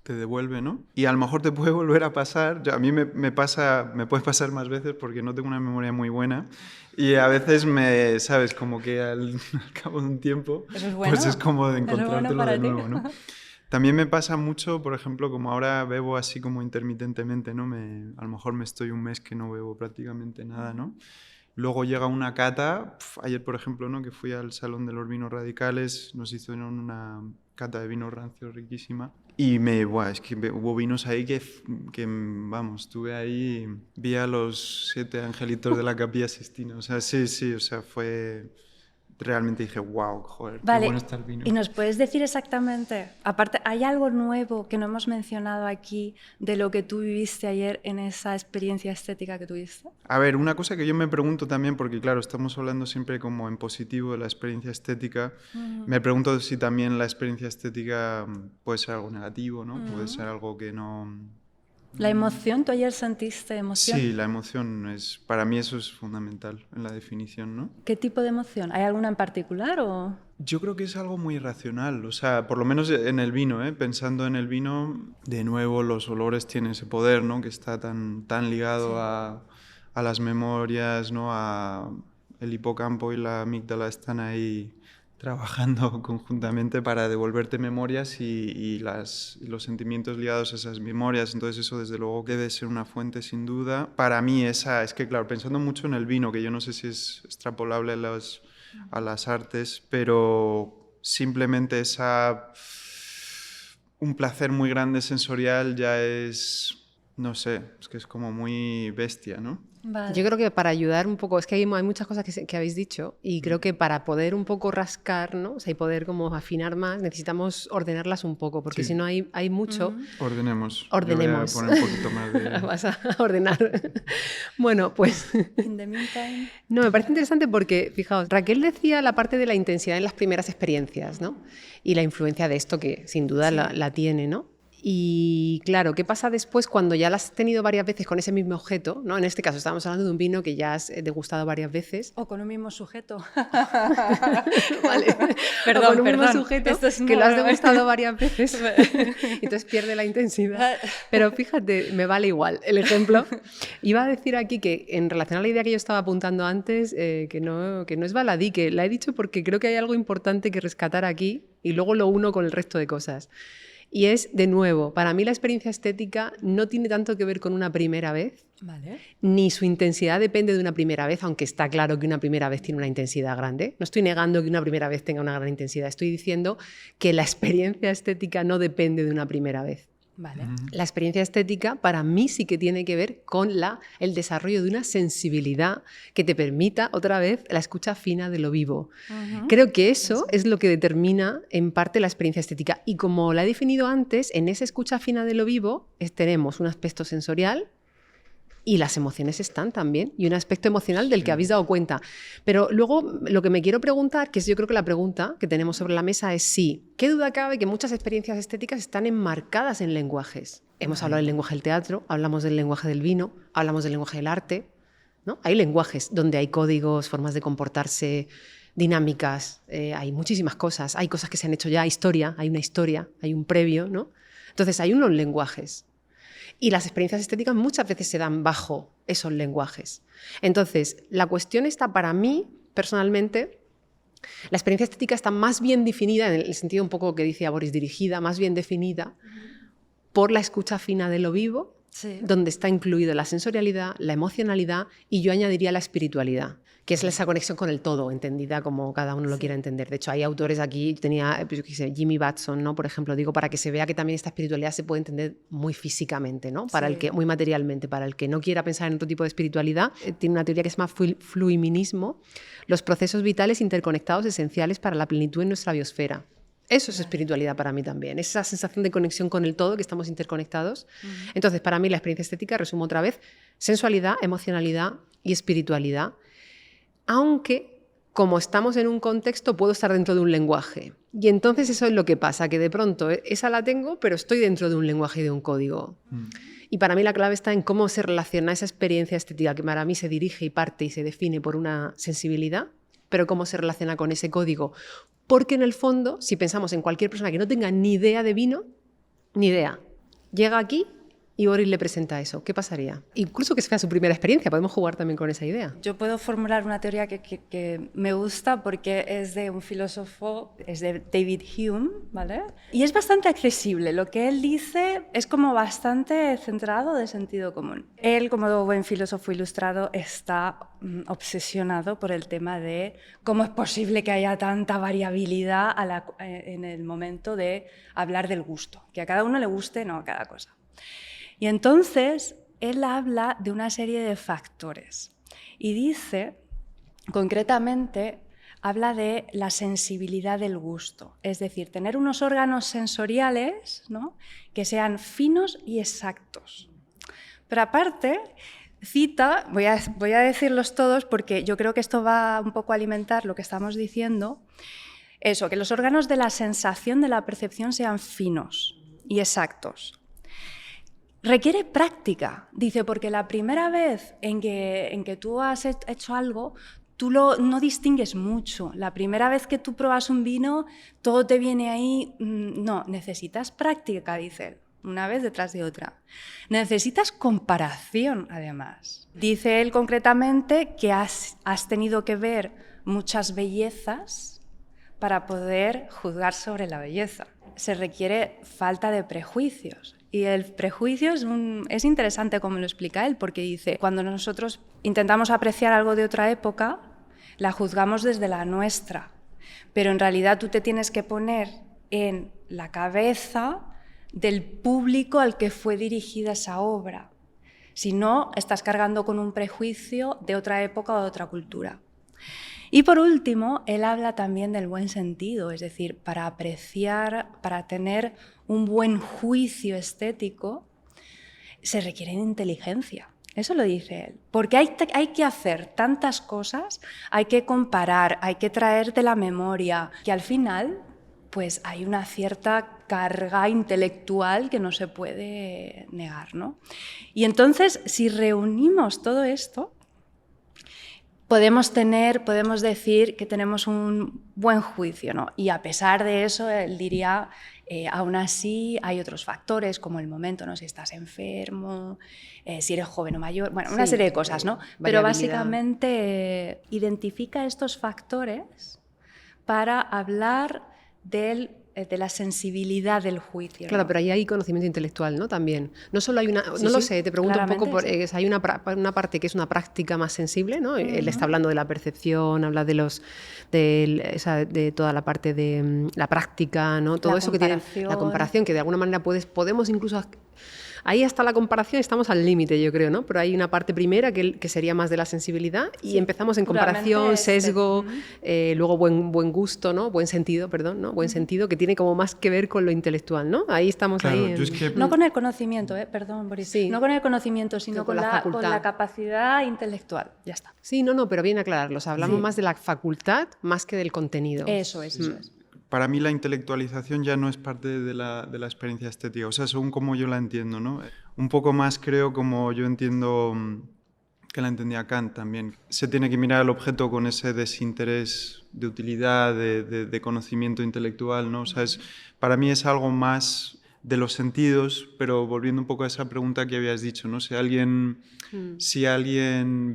te devuelve, ¿no? Y a lo mejor te puede volver a pasar, a mí me puede pasar más veces porque no tengo una memoria muy buena y a veces ¿sabes? Como que al cabo de un tiempo, Eso es bueno. pues es como de Eso es bueno encontrártelo para de ti. nuevo, ¿no? También me pasa mucho, por ejemplo, como ahora bebo así como intermitentemente, ¿no? A lo mejor me estoy un mes que no bebo prácticamente nada, ¿no? Luego llega una cata, ayer por ejemplo, ¿no? Que fui al Salón de los Vinos Radicales, nos hicieron una cata de vinos rancios riquísima y es que hubo vinos ahí vamos, estuve ahí, vi a los 7 angelitos de la Capilla Sixtina, o sea, sí, o sea, realmente dije, wow, joder, qué Vale, bueno está el vino. ¿y nos puedes decir exactamente, aparte, hay algo nuevo que no hemos mencionado aquí de lo que tú viviste ayer en esa experiencia estética que tuviste? A ver, una cosa que yo me pregunto también, porque claro, estamos hablando siempre como en positivo de la experiencia estética, me pregunto si también la experiencia estética puede ser algo negativo, ¿no? Puede ser algo que no... La emoción, ¿tú ayer sentiste emoción? Sí, la emoción para mí eso es fundamental en la definición, ¿no? ¿Qué tipo de emoción? ¿Hay alguna en particular o...? Yo creo que es algo muy irracional, o sea, por lo menos en el vino, ¿eh? Pensando en el vino, de nuevo los olores tienen ese poder, ¿no? Que está tan ligado a las memorias, ¿no? El hipocampo y la amígdala están ahí trabajando conjuntamente para devolverte memorias y los sentimientos ligados a esas memorias. Entonces eso desde luego que debe ser una fuente sin duda. Para mí es que claro, pensando mucho en el vino, que yo no sé si es extrapolable a las artes, pero simplemente un placer muy grande sensorial ya es, no sé, es que es como muy bestia, ¿no? Vale. Yo creo que para ayudar un poco, es que hay muchas cosas que habéis dicho y creo que para poder un poco rascar, ¿no? O sea, y poder como afinar más, necesitamos ordenarlas un poco, porque Sí. si no hay mucho. Ordenemos. Ordenemos. Yo voy a poner un poquito más de... Vas a ordenar. Bueno, pues... In the meantime... No, me parece interesante porque, fijaos, Raquel decía la parte de la intensidad en las primeras experiencias, ¿no? Y la influencia de esto que sin duda la tiene, ¿no? Y claro, ¿qué pasa después cuando ya la has tenido varias veces con ese mismo objeto? ¿No? En este caso estábamos hablando de un vino que ya has degustado varias veces. O con un mismo sujeto. Vale. Perdón, O con un mismo perdón. sujeto Esto es que lo has nuevo. degustado varias veces y entonces pierde la intensidad. Pero fíjate, me vale igual el ejemplo. Iba a decir aquí que en relación a la idea que yo estaba apuntando antes, que no es baladí, que la he dicho porque creo que hay algo importante que rescatar aquí y luego lo uno con el resto de cosas. Y es, de nuevo, para mí la experiencia estética no tiene tanto que ver con una primera vez, Vale. ni su intensidad depende de una primera vez, aunque está claro que una primera vez tiene una intensidad grande. No estoy negando que una primera vez tenga una gran intensidad, estoy diciendo que la experiencia estética no depende de una primera vez. Vale. La experiencia estética para mí sí que tiene que ver con el desarrollo de una sensibilidad que te permita otra vez la escucha fina de lo vivo. Creo que eso es lo que determina en parte la experiencia estética. Y como la he definido antes, en esa escucha fina de lo vivo tenemos un aspecto sensorial y las emociones están también, y un aspecto emocional del que habéis dado cuenta. Pero luego lo que me quiero preguntar, que es yo creo que la pregunta que tenemos sobre la mesa es sí, ¿qué duda cabe que muchas experiencias estéticas están enmarcadas en lenguajes? Hemos hablado del lenguaje del teatro, hablamos del lenguaje del vino, hablamos del lenguaje del arte, ¿no? Hay lenguajes donde hay códigos, formas de comportarse, dinámicas, hay muchísimas cosas, hay cosas que se han hecho ya, hay una historia, hay un previo, ¿no? Entonces hay unos lenguajes. Y las experiencias estéticas muchas veces se dan bajo esos lenguajes. Entonces, la cuestión está para mí, personalmente, la experiencia estética está más bien definida, en el sentido un poco que dice Boris, dirigida, más bien definida por la escucha fina de lo vivo, sí, donde está incluida la sensorialidad, la emocionalidad y yo añadiría la espiritualidad, que es esa conexión con el todo, entendida como cada uno lo quiera entender. De hecho, hay autores aquí, tenía Jimmy Batson, ¿no? Por ejemplo, digo, para que se vea que también esta espiritualidad se puede entender muy físicamente, ¿no? Para el que, muy materialmente. Para el que no quiera pensar en otro tipo de espiritualidad, tiene una teoría que se llama fluiminismo, los procesos vitales interconectados esenciales para la plenitud en nuestra biosfera. Eso es espiritualidad para mí también, esa sensación de conexión con el todo, que estamos interconectados. Entonces, para mí la experiencia estética, resumo otra vez, sensualidad, emocionalidad y espiritualidad. Aunque, como estamos en un contexto, puedo estar dentro de un lenguaje. Y entonces eso es lo que pasa, que de pronto esa la tengo, pero estoy dentro de un lenguaje y de un código. Y para mí la clave está en cómo se relaciona esa experiencia estética, que para mí se dirige y parte y se define por una sensibilidad, pero cómo se relaciona con ese código. Porque en el fondo, si pensamos en cualquier persona que no tenga ni idea de vino, ni idea, llega aquí y Boris le presenta eso, ¿qué pasaría? Incluso que sea su primera experiencia, podemos jugar también con esa idea. Yo puedo formular una teoría que me gusta porque es de un filósofo, es de David Hume, ¿vale? Y es bastante accesible. Lo que él dice es como bastante centrado de sentido común. Él, como buen filósofo ilustrado, está obsesionado por el tema de cómo es posible que haya tanta variabilidad en el momento de hablar del gusto, que a cada uno le guste, no a cada cosa. Y entonces él habla de una serie de factores y dice, concretamente, habla de la sensibilidad del gusto, es decir, tener unos órganos sensoriales, ¿no?, que sean finos y exactos. Pero aparte, cita, voy a decirlos todos porque yo creo que esto va un poco a alimentar lo que estamos diciendo, eso, que los órganos de la sensación, de la percepción sean finos y exactos. Requiere práctica, dice, porque la primera vez en que tú has hecho algo, tú no distingues mucho. La primera vez que tú pruebas un vino, todo te viene ahí. No, necesitas práctica, dice él, una vez detrás de otra. Necesitas comparación, además. Dice él concretamente que has tenido que ver muchas bellezas para poder juzgar sobre la belleza. Se requiere falta de prejuicios. Y el prejuicio es interesante como lo explica él, porque dice, cuando nosotros intentamos apreciar algo de otra época, la juzgamos desde la nuestra, pero en realidad tú te tienes que poner en la cabeza del público al que fue dirigida esa obra. Si no, estás cargando con un prejuicio de otra época o de otra cultura. Y por último, él habla también del buen sentido, es decir, para apreciar, para tener un buen juicio estético, se requiere de inteligencia. Eso lo dice él. Porque hay que hacer tantas cosas, hay que comparar, hay que traer de la memoria, que al final pues hay una cierta carga intelectual que no se puede negar, ¿no? Y entonces, si reunimos todo esto, podemos decir que tenemos un buen juicio, ¿no? Y a pesar de eso, él diría, aún así hay otros factores como el momento, ¿no? Si estás enfermo, si eres joven o mayor, bueno, una serie de cosas, ¿no? Pero básicamente identifica estos factores para hablar del de la sensibilidad del juicio. Claro, ¿no? pero ahí hay conocimiento intelectual, ¿no? También. No solo hay una... no lo sé, te pregunto un poco, hay una parte que es una práctica más sensible, ¿no? Él está hablando de la percepción, habla de toda la parte de la práctica, ¿no? Todo eso que tiene la comparación, que de alguna manera podemos incluso... Ahí hasta la comparación estamos al límite, yo creo, ¿no? Pero hay una parte primera que sería más de la sensibilidad y empezamos en comparación, sesgo, luego buen gusto, ¿no? Buen sentido, perdón, ¿no? Buen sentido, que tiene como más que ver con lo intelectual, ¿no? Ahí estamos, claro, ahí. No con el conocimiento, perdón, Boris. Sí. No con el conocimiento, sino con la capacidad intelectual. Ya está. Sí, no, pero bien aclararlo. O sea, hablamos más de la facultad más que del contenido. Eso es. Para mí la intelectualización ya no es parte de la experiencia estética, o sea, según como yo la entiendo, ¿no? Un poco más creo como yo entiendo que la entendía Kant también. Se tiene que mirar al objeto con ese desinterés de utilidad, de conocimiento intelectual, ¿no? O sea, para mí es algo más de los sentidos, pero volviendo un poco a esa pregunta que habías dicho, ¿no? Si alguien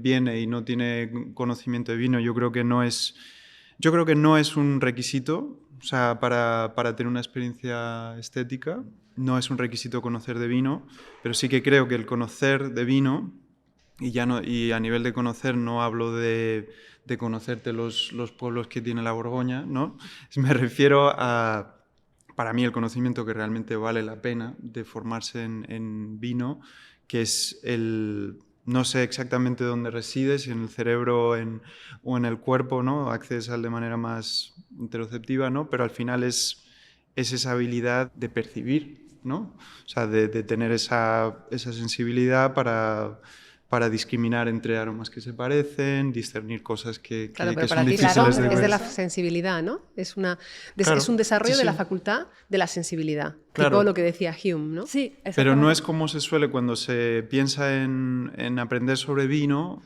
viene y no tiene conocimiento de vino, yo creo que no es un requisito. O sea, para tener una experiencia estética no es un requisito conocer de vino, pero sí que creo que el conocer de vino, y a nivel de conocer no hablo de conocerte los pueblos que tiene la Borgoña, ¿no? Me refiero a, para mí, el conocimiento que realmente vale la pena de formarse en vino, que es no sé exactamente dónde reside, si en el cerebro o en el cuerpo, ¿no? Accedes a él de manera más interoceptiva, ¿no? Pero al final es esa habilidad de percibir, ¿no? O sea, de tener esa sensibilidad para discriminar entre aromas que se parecen, discernir cosas que son difíciles de ver. Es de la sensibilidad, ¿no? Es un desarrollo de la facultad de la sensibilidad. Claro. Tipo lo que decía Hume, ¿no? Sí, pero no es como se suele cuando se piensa en aprender sobre vino,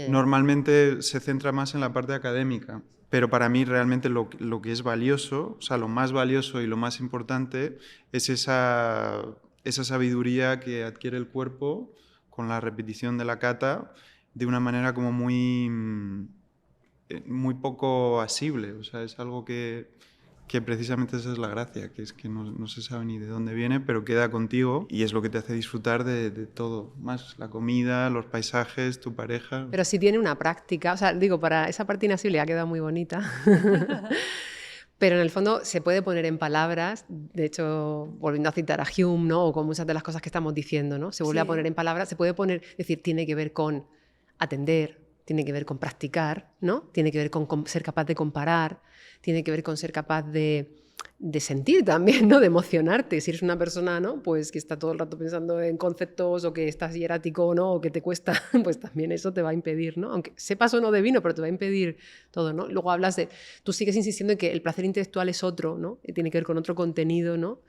normalmente se centra más en la parte académica. Pero para mí realmente lo que es valioso, o sea, lo más valioso y lo más importante es esa sabiduría que adquiere el cuerpo con la repetición de la cata de una manera como muy poco asible. O sea, es algo que precisamente esa es la gracia, que es que no se sabe ni de dónde viene, pero queda contigo y es lo que te hace disfrutar de todo, más la comida, los paisajes, tu pareja. Pero si tiene una práctica, o sea, digo, para esa parte inasible ha quedado muy bonita. Pero en el fondo se puede poner en palabras, de hecho, volviendo a citar a Hume, ¿no? O con muchas de las cosas que estamos diciendo, ¿no? Se vuelve a poner en palabras, se puede poner, es decir, tiene que ver con atender, tiene que ver con practicar, ¿no? Tiene que ver con ser capaz de comparar, tiene que ver con ser capaz de sentir también, ¿no? De emocionarte. Si eres una persona, ¿no? Pues que está todo el rato pensando en conceptos o que estás hierático, ¿no? O que te cuesta, pues también eso te va a impedir, ¿no? Aunque sepas o no de vino, pero te va a impedir todo, ¿no? Luego tú sigues insistiendo en que el placer intelectual es otro, ¿no? Tiene que ver con otro contenido, ¿no?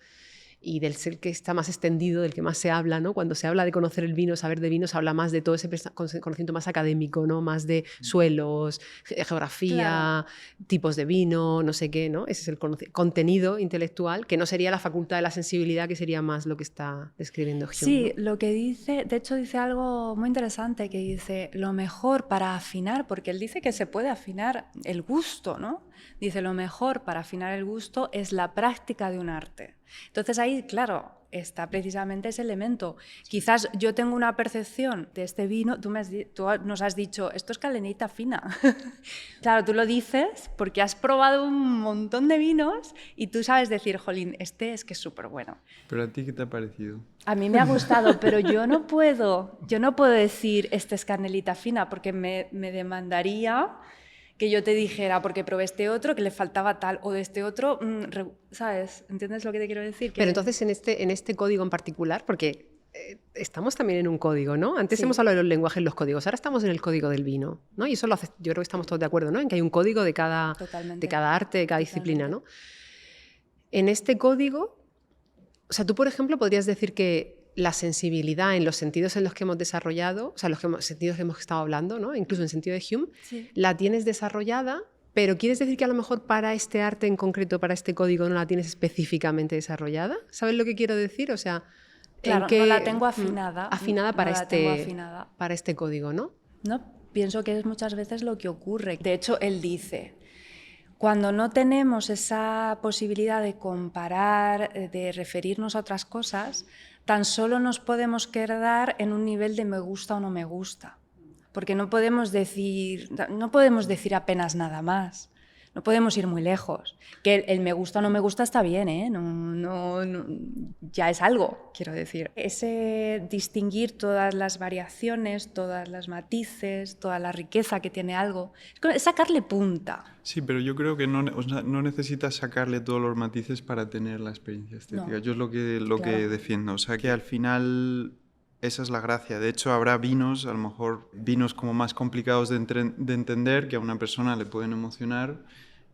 Y del ser que está más extendido, del que más se habla, ¿no? Cuando se habla de conocer el vino, saber de vino, se habla más de todo ese conocimiento más académico, ¿no? Más de suelos, geografía, tipos de vino, no sé qué, ¿no? Ese es el contenido intelectual, que no sería la facultad de la sensibilidad, que sería más lo que está describiendo Hume. Sí, ¿no? Lo que dice, de hecho dice algo muy interesante, que dice, lo mejor para afinar, porque él dice que se puede afinar el gusto, ¿no? Dice, lo mejor para afinar el gusto es la práctica de un arte. Entonces ahí, claro, está precisamente ese elemento. Quizás yo tengo una percepción de este vino, tú nos has dicho, esto es calenita fina. Claro, tú lo dices porque has probado un montón de vinos y tú sabes decir, jolín, este es que es súper bueno. ¿Pero a ti qué te ha parecido? A mí me ha gustado, pero yo no puedo decir, este es canelita fina, porque me demandaría que yo te dijera, porque probé este otro, que le faltaba tal, o de este otro, ¿sabes? ¿Entiendes lo que te quiero decir? Pero entonces en este código en particular, porque estamos también en un código, ¿no? Antes hemos hablado de los lenguajes, los códigos, ahora estamos en el código del vino, ¿no? Y eso yo creo que estamos todos de acuerdo, ¿no? En que hay un código de cada arte, de cada disciplina, ¿no? En este código, o sea, tú, por ejemplo, podrías decir que la sensibilidad en los sentidos en los que hemos desarrollado, o sea, los sentidos que hemos estado hablando, ¿no? Incluso en el sentido de Hume, la tienes desarrollada, pero ¿quieres decir que a lo mejor para este arte en concreto, para este código, no la tienes específicamente desarrollada? ¿Sabes lo que quiero decir? O sea, claro, no la tengo afinada. Afinada para este código, ¿no? No, pienso que es muchas veces lo que ocurre. De hecho, él dice, Cuando no tenemos esa posibilidad de comparar, de referirnos a otras cosas, tan solo nos podemos quedar en un nivel de me gusta o no me gusta. Porque no podemos decir apenas nada más. No podemos ir muy lejos. Que el me gusta o no me gusta está bien, ¿eh? No, ya es algo, quiero decir. Ese distinguir todas las variaciones, todas las matices, toda la riqueza que tiene algo, es sacarle punta. Sí, pero yo creo que no necesitas sacarle todos los matices para tener la experiencia estética. No. Yo es lo que defiendo. O sea, que al final esa es la gracia. De hecho, habrá vinos, a lo mejor vinos como más complicados de entender, que a una persona le pueden emocionar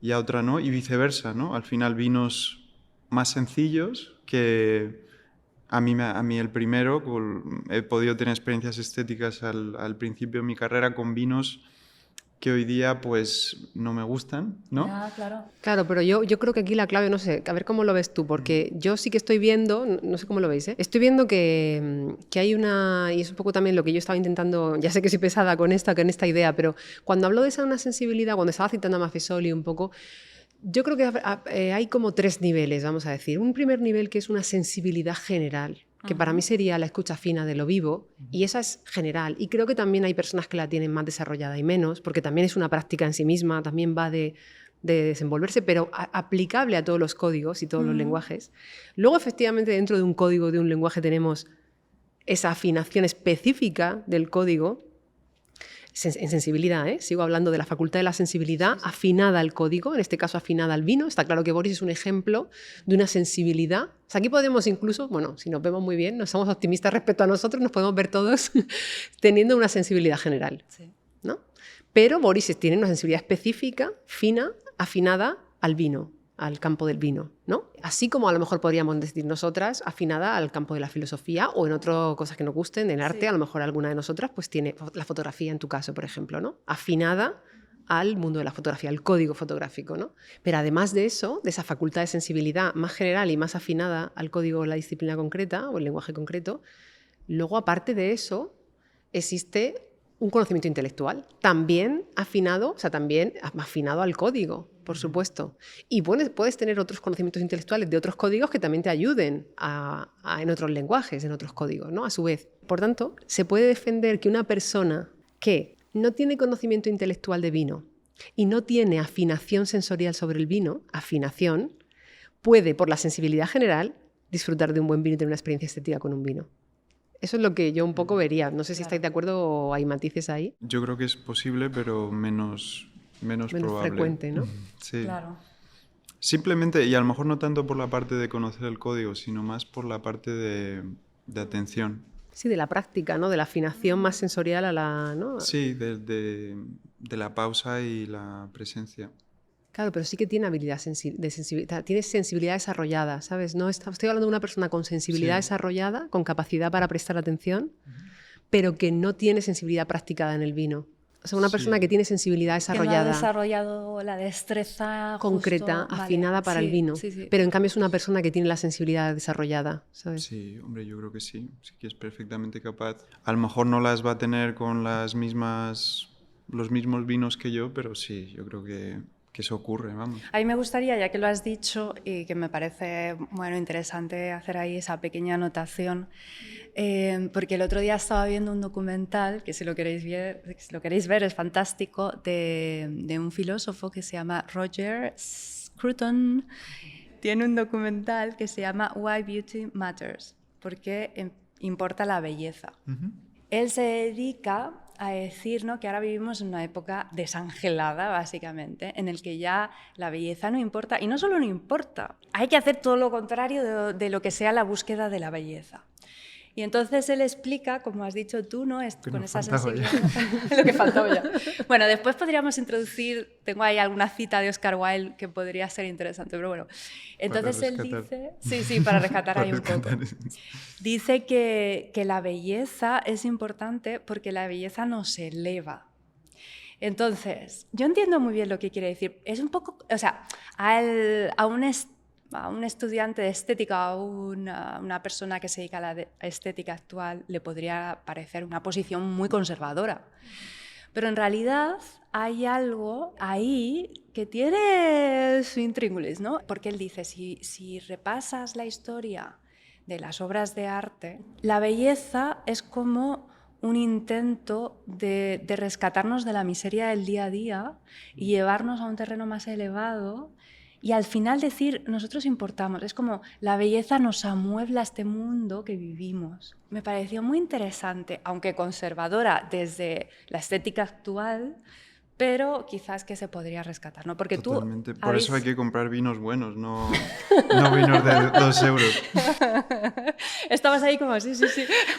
y a otra no, y viceversa, ¿no? Al final vinos más sencillos que a mí el primero, he podido tener experiencias estéticas al principio de mi carrera con vinos que hoy día pues no me gustan, ¿no? Ah, claro. Claro, pero yo creo que aquí la clave, no sé, a ver cómo lo ves tú, porque yo sí que estoy viendo, no sé cómo lo veis, ¿eh? Estoy viendo que hay una, y es un poco también lo que yo estaba intentando, ya sé que soy pesada con esta idea, pero cuando hablo de una sensibilidad, cuando estaba citando a Maffesoli un poco, yo creo que hay como 3 niveles, vamos a decir. Un primer nivel que es una sensibilidad general, que para mí sería la escucha fina de lo vivo, y esa es general. Y creo que también hay personas que la tienen más desarrollada y menos, porque también es una práctica en sí misma, también va de desenvolverse, pero aplicable a todos los códigos y todos los lenguajes. Luego, efectivamente, dentro de un código, de un lenguaje, tenemos esa afinación específica del código, en sensibilidad, ¿eh? Sigo hablando de la facultad de la sensibilidad afinada al código, en este caso afinada al vino. Está claro que Boris es un ejemplo de una sensibilidad. O sea, aquí podemos incluso, bueno, si nos vemos muy bien, no somos optimistas respecto a nosotros, nos podemos ver todos teniendo una sensibilidad general, ¿no? Pero Boris tiene una sensibilidad específica, fina, afinada al vino, al campo del vino, ¿no? Así como a lo mejor podríamos decir nosotras, afinada al campo de la filosofía o en otras cosas que nos gusten, en arte, a lo mejor alguna de nosotras pues tiene la fotografía en tu caso, por ejemplo, ¿no? Afinada al mundo de la fotografía, al código fotográfico, ¿no? Pero además de eso, de esa facultad de sensibilidad más general y más afinada al código de la disciplina concreta o el lenguaje concreto, luego aparte de eso existe un conocimiento intelectual, también afinado, o sea, también afinado al código, por supuesto. Y bueno, puedes tener otros conocimientos intelectuales de otros códigos que también te ayuden en otros lenguajes, en otros códigos, ¿no? A su vez. Por tanto, se puede defender que una persona que no tiene conocimiento intelectual de vino y no tiene afinación sensorial sobre el vino, puede, por la sensibilidad general, disfrutar de un buen vino y tener una experiencia estética con un vino. Eso es lo que yo un poco vería. No sé si estáis de acuerdo o hay matices ahí. Yo creo que es posible, pero menos probable. Frecuente, ¿no? Sí. Claro. Simplemente, y a lo mejor no tanto por la parte de conocer el código, sino más por la parte de atención. Sí, de la práctica, ¿no? De la afinación más sensorial a la... ¿no? Sí, de la pausa y la presencia. Claro, pero sí que tiene habilidad de sensibilidad, tiene sensibilidad desarrollada, ¿sabes? No estoy hablando de una persona con sensibilidad desarrollada, con capacidad para prestar atención, pero que no tiene sensibilidad practicada en el vino. O sea, una persona que tiene sensibilidad desarrollada. Que no ha desarrollado la destreza concreta, justo, afinada para el vino. Sí. Pero en cambio es una persona que tiene la sensibilidad desarrollada, ¿sabes? Sí, hombre, yo creo que sí. Sí que es perfectamente capaz. A lo mejor no las va a tener con los mismos vinos que yo, pero sí, yo creo que eso ocurre, vamos. A mí me gustaría, ya que lo has dicho, y que me parece interesante hacer ahí esa pequeña anotación, porque el otro día estaba viendo un documental, que si lo queréis ver es fantástico, de un filósofo que se llama Roger Scruton. Tiene un documental que se llama Why Beauty Matters, porque importa la belleza. Uh-huh. Él se dedica a decir, ¿no?, que ahora vivimos en una época desangelada, básicamente, en el que ya la belleza no importa, y no solo no importa, hay que hacer todo lo contrario de lo que sea la búsqueda de la belleza. Y entonces él explica, como has dicho tú, ¿no?, con esa sensibilidad. Lo que faltaba ya. Bueno, después podríamos introducir, tengo ahí alguna cita de Oscar Wilde que podría ser interesante, pero bueno. Entonces él dice, sí, para rescatar ahí un poco. Dice que la belleza es importante porque la belleza nos eleva. Entonces, yo entiendo muy bien lo que quiere decir. Es un poco, o sea, a un estudiante de estética o una persona que se dedica a la estética actual le podría parecer una posición muy conservadora. Pero en realidad hay algo ahí que tiene su intríngulis, ¿no? Porque él dice, si repasas la historia de las obras de arte, la belleza es como un intento de rescatarnos de la miseria del día a día y llevarnos a un terreno más elevado y al final decir, nosotros importamos. Es como la belleza nos amuebla a este mundo que vivimos. Me pareció muy interesante, aunque conservadora desde la estética actual, pero quizás que se podría rescatar, ¿no? Porque Totalmente. tú Por eso hay que comprar vinos buenos, no vinos de 2 euros. Estabas ahí como, sí.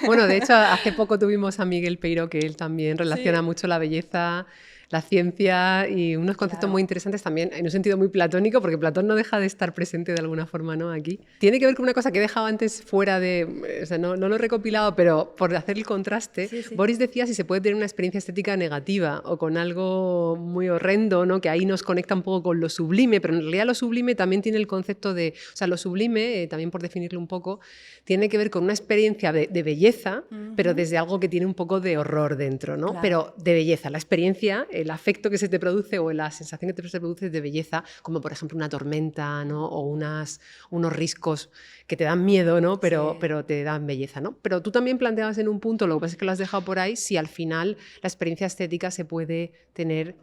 Bueno, de hecho, hace poco tuvimos a Miguel Peiro, que él también relaciona mucho la belleza, la ciencia y unos conceptos muy interesantes también, en un sentido muy platónico, porque Platón no deja de estar presente de alguna forma, ¿no? Aquí. Tiene que ver con una cosa que he dejado antes fuera de... O sea, no lo he recopilado, pero por hacer el contraste, Boris decía si se puede tener una experiencia estética negativa o con algo muy horrendo, ¿no? Que ahí nos conecta un poco con lo sublime, pero en realidad lo sublime también tiene el concepto de... O sea, lo sublime, también por definirlo un poco, tiene que ver con una experiencia de belleza, pero desde algo que tiene un poco de horror dentro, ¿no? Claro. Pero de belleza, la experiencia, el afecto que se te produce o la sensación que te se produce de belleza, como por ejemplo una tormenta, ¿no? O unos riscos que te dan miedo, ¿no? Pero te dan belleza, ¿no? Pero tú también planteabas en un punto, lo que pasa es que lo has dejado por ahí, si al final la experiencia estética se puede tener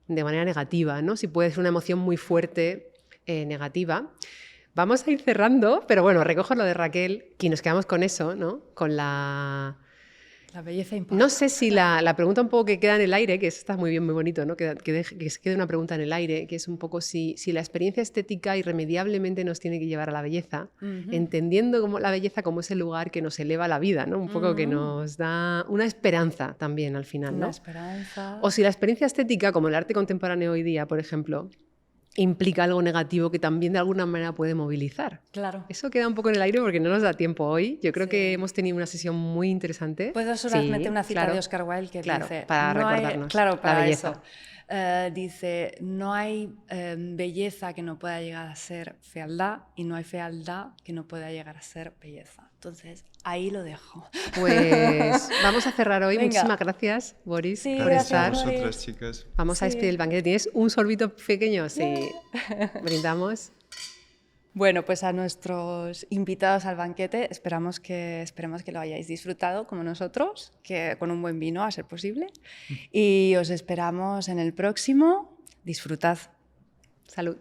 de manera negativa, ¿no? Si puede ser una emoción muy fuerte, negativa. Vamos a ir cerrando, pero bueno, recojo lo de Raquel, que nos quedamos con eso, ¿no? Con la belleza importa. No sé si la pregunta un poco que queda en el aire, que está muy bien, muy bonito, ¿no? Que se quede una pregunta en el aire, que es un poco si la experiencia estética irremediablemente nos tiene que llevar a la belleza, entendiendo como la belleza como ese lugar que nos eleva la vida, ¿no? Un poco que nos da una esperanza también al final, ¿no? Una esperanza. O si la experiencia estética, como el arte contemporáneo hoy día, por ejemplo, implica algo negativo que también de alguna manera puede movilizar. Claro. Eso queda un poco en el aire porque no nos da tiempo hoy. Yo creo que hemos tenido una sesión muy interesante. Puedo solamente una cita de Oscar Wilde que dice... para recordarnos para la belleza. Eso. Dice, no hay belleza que no pueda llegar a ser fealdad y no hay fealdad que no pueda llegar a ser belleza. Entonces, ahí lo dejo. Pues vamos a cerrar hoy. Venga. Muchísimas gracias, Boris, por gracias estar. a vosotras, chicas. Vamos a despedir el banquete. ¿Tienes un sorbito pequeño? Sí. Brindamos. Bueno, pues a nuestros invitados al banquete esperemos que lo hayáis disfrutado como nosotros, que con un buen vino a ser posible. Y os esperamos en el próximo. Disfrutad. Salud.